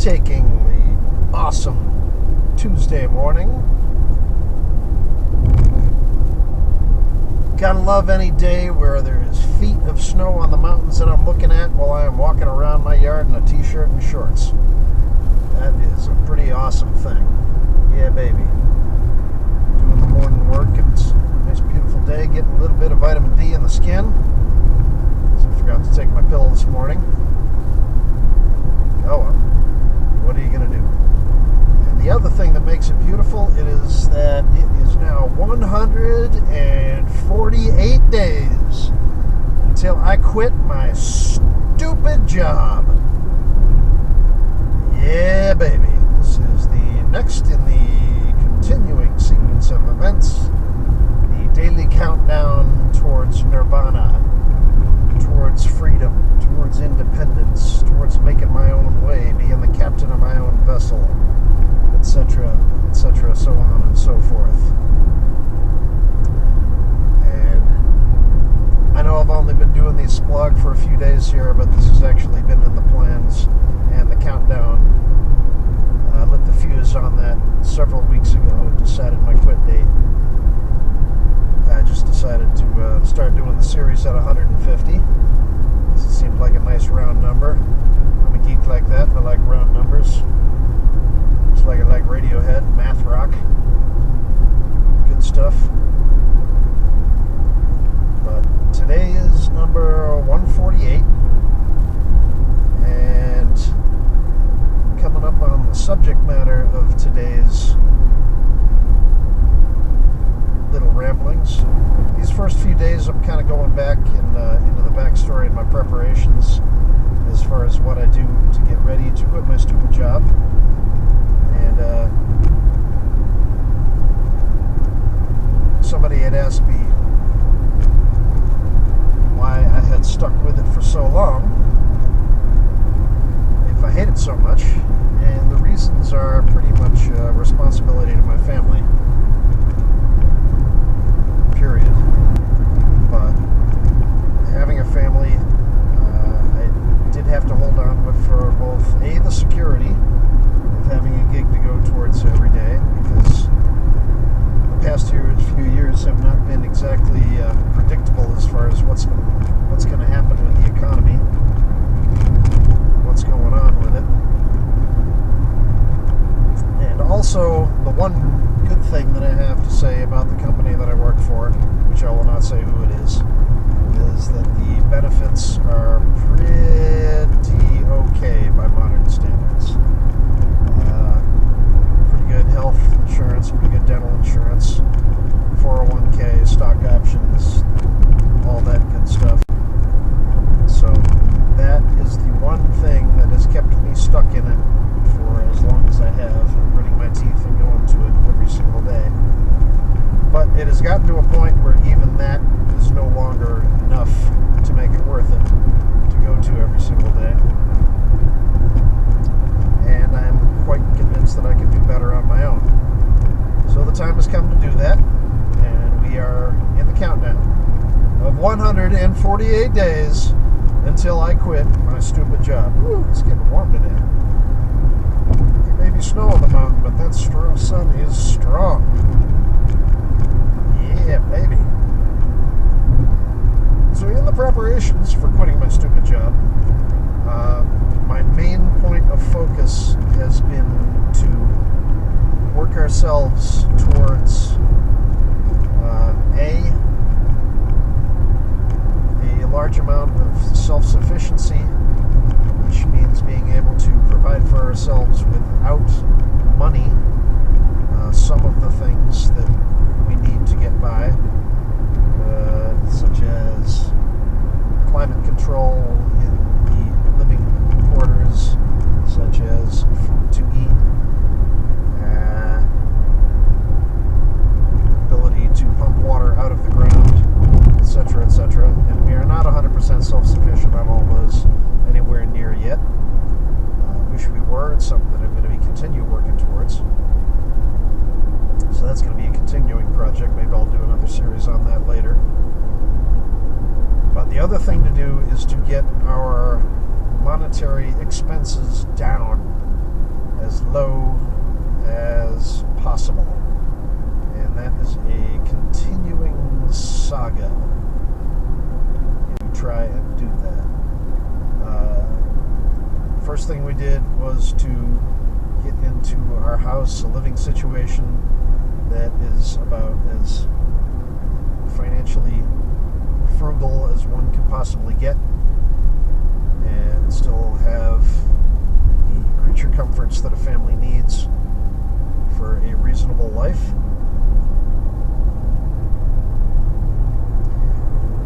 taking the awesome Tuesday morning. Gotta love any day where there's feet of snow on the mountains that I'm looking at while I am walking around my yard in a t-shirt and shorts. That is a pretty awesome thing. Yeah, baby. Doing the morning work, and it's a nice beautiful day, getting a little bit of vitamin D in the skin. So I forgot to take my pill this morning. Oh well, what are you going to do? And the other thing that makes it beautiful, it is that it is now 148 days until I quit my stupid job. Yeah, baby. This is the next in the continuing sequence of events, the daily countdown towards nirvana, towards freedom, towards independence, towards making my own way, being the captain of my own vessel, etc., etc., so on and so forth. And I know I've only been doing these blog for a few days here, but this has actually been in the plans, and the countdown lit the fuse on that several weeks ago. Decided my quit date. I just decided to start doing the series at 150. It seemed like a nice round number. I'm a geek like that. I like round numbers. Just like I like Radiohead, math rock, good stuff. But today is number 148, and coming up on the subject matter of today's little ramblings. These first few days I'm kind of going back into the backstory and my preparations as far as what I do to get ready to quit my stupid job. And somebody had asked me why I had stuck with it for so long, if I hate it so much, and the reasons are pretty much responsibility to my family, period. But having a family, I did have to hold on to it for both the security of having a gig to go towards every day, because the past few years have not been exactly predictable as far as what's going to happen with the economy, what's going on with it. And also, the one good thing that I have to say about the company that I work for, which I will not say who it is that the benefits are pretty okay by modern standards. Pretty good health insurance, pretty good dental insurance, 401k, stock options, all that good stuff. So that is the one thing that has kept me stuck in it for as long as I have, and gritting my teeth and going to it every single day. But it has gotten to a point where even that is no longer enough to make it worth it to go to every single day. And I'm quite convinced that I can do better on my own. So the time has come to do that, and we are in the countdown of 148 days until I quit my stupid job. Ooh, it's getting warm today. There may be snow on the mountain, but that sun is strong. Yeah, baby. So in the preparations for quitting my stupid job, my main point of focus has been to work ourselves towards a large amount of self-sufficiency, which means being able to provide for ourselves without money some of the things that we need to get by, such as climate control in the living quarters, such as food to eat, ability to pump water out of the ground, etc., etc. And we are not 100% self-sufficient on all those anywhere near yet. Wish we were. It's something that I'm going to continue working towards. So that's going to be a continuing project. Maybe I'll do another series on that later. But the other thing to do is to get our monetary expenses down as low as possible. And that is a continuing saga if you try and do that. First thing we did was to get into our house, a living situation that is about as financially frugal as one can possibly get, and still have the creature comforts that a family needs for a reasonable life.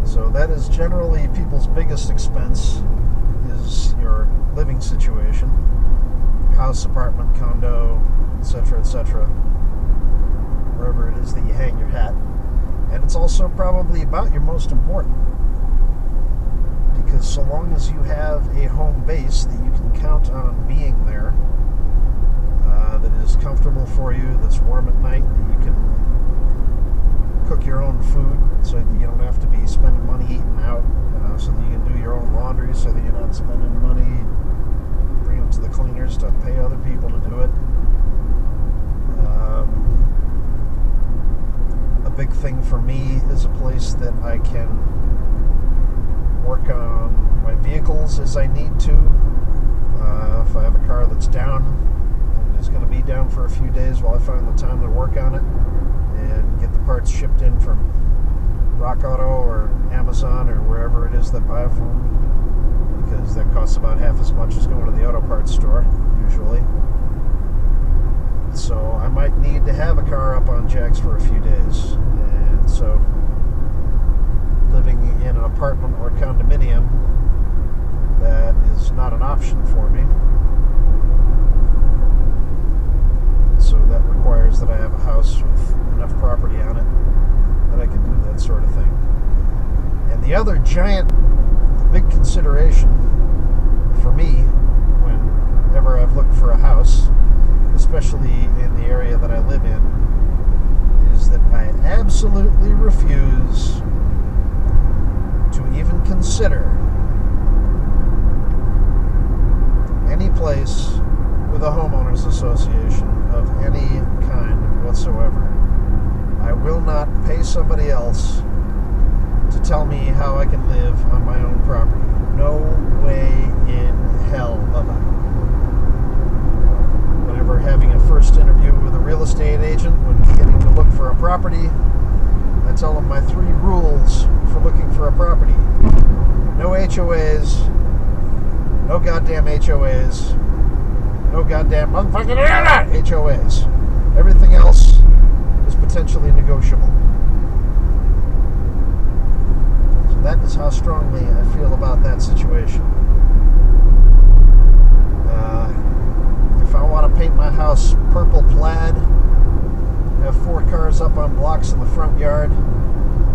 So that is generally people's biggest expense, is your living situation, house, apartment, condo, etc., etc., wherever it is that you hang your hat. And it's also probably about your most important, because so long as you have a home base that you can count on being there, that is comfortable for you, that's warm at night, that you can cook your own food so that you don't have to be spending money eating out, so that you can do your own laundry, so that you're not spending money bringing it to the cleaners to pay other people to do it. A big thing for me is a place that I can work on my vehicles as I need to. If I have a car that's down and is going to be down for a few days while I find the time to work on it and get the parts shipped in from Rock Auto or Amazon or wherever it is that buy it from, because that costs about half as much as going to the auto parts store usually. So I might need to have a car up on jacks for a few days, and so living in an apartment or condominium, that is not an option for me. So that requires that I have a house with enough property on it that I can do that sort of thing. And the other big consideration for me whenever I've looked for a house, especially in the area that I live in, is that I absolutely refuse to even consider any place with a homeowners association of any kind whatsoever. I will not pay somebody else to tell me how I can live on my own property. No way in hell, Bubba. Whenever having a first interview with a real estate agent, when getting to look for a property, I tell them my 3 rules for looking for a property. No HOAs, no goddamn HOAs, no goddamn motherfucking HOAs. Everything else is potentially negotiable. So that is how strongly I feel about that situation. If I want to paint my house purple plaid, have 4 cars up on blocks in the front yard,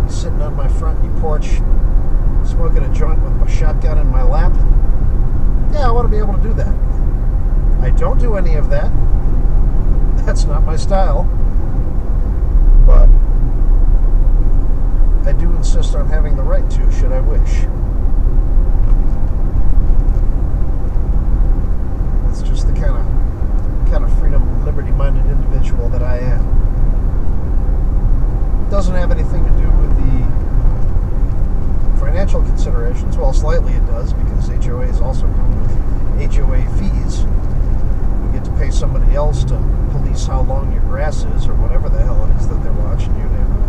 sitting on my front porch, smoking a joint with my shotgun in my lap, yeah, I want to be able to do that. I don't do any of that. That's not my style. But I do insist on having the right to, should I wish. It's just the kind of freedom, liberty-minded individual that I am. It doesn't have anything to do with the financial considerations. Well, slightly it does, because HOAs also come with HOA fees. You get to pay somebody else to police how long your grass is, or whatever the hell it is that they're watching your neighborhood.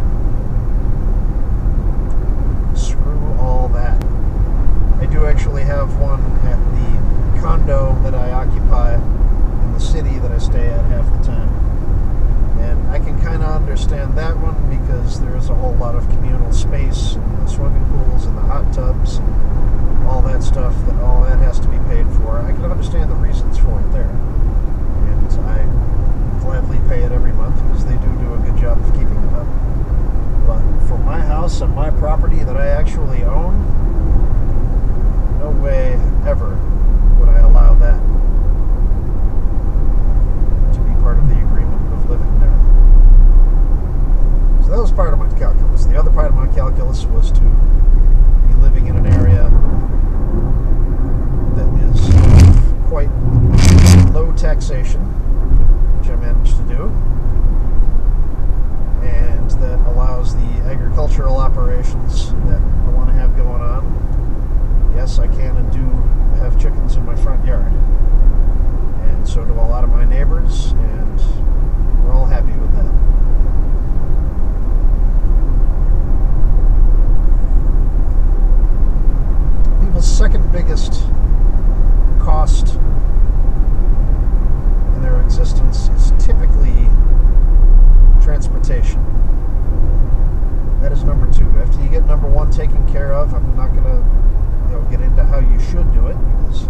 Screw all that. I do actually have one at the condo that I occupy in the city that I stay at half the time. And I can kind of understand that one, because there's a whole lot of communal space, and the swimming pools and the hot tubs and all that stuff, that all that has to be paid for. I can understand the reasons for it there. And I gladly pay it every month, because they do a good job of keeping it up. But for my house and my property that I actually own, no way ever would I allow that to be part of the agreement of living there. So that was part of my calculus. The other part of my calculus was to be living in an area that is of quite annexation, which I managed to do, and that allows the agricultural operations that I want to have going on. Yes, I can and do have chickens in my front yard, and so do a lot of my neighbors, and we're all happy with that. People's second biggest cost in their existence is typically transportation. That is number two. After you get number one taken care of, I'm not going to get into how you should do it, because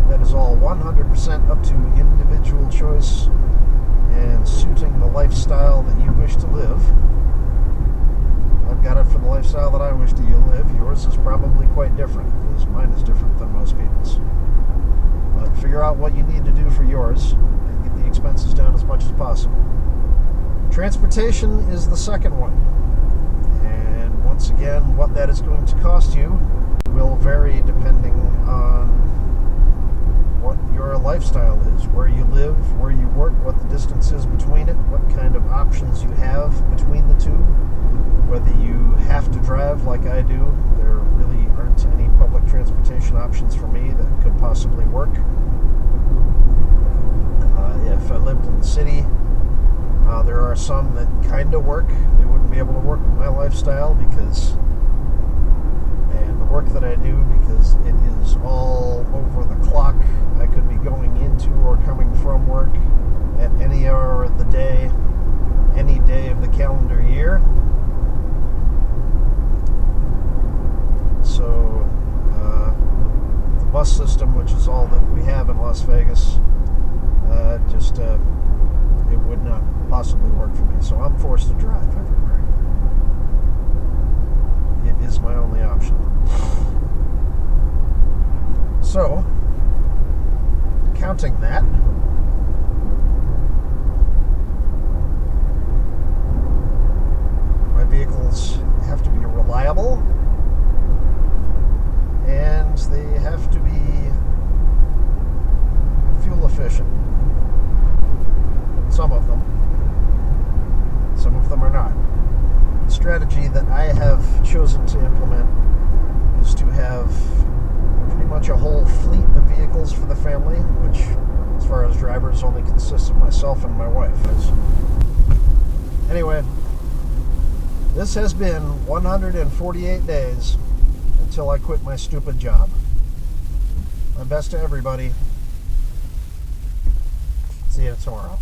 that is all 100% up to individual choice and suiting the lifestyle that you wish to live. I've got it for the lifestyle that I wish to live. Yours is probably quite different, because mine is different than most people's. But figure out what you need to do for yours and get the expenses down as much as possible. Transportation is the second one. And once again, what that is going to cost you will vary depending on what your lifestyle is, where you live, where you work, what the distance is between it, what kind of options you have between the two, whether you have to drive like I do. There really aren't any public transportation options for me that could possibly work. If I lived in the city, there are some that kind of work. They wouldn't be able to work with my lifestyle and the work that I do, because it is all over the clock. I could be going into or coming from work at any hour of the day, any day of the calendar year. So the bus system, which is all that we have in Las Vegas, it would not possibly work for me. So I'm forced to drive everywhere. It is my only option. So, counting that, my vehicles have to be reliable, and they have to be fuel efficient. Some of them are not. The strategy that I have chosen to implement is to have pretty much a whole fleet of vehicles for the family, which, as far as drivers, only consists of myself and my wife. Anyway, this has been 148 days until I quit my stupid job. My best to everybody. See you tomorrow.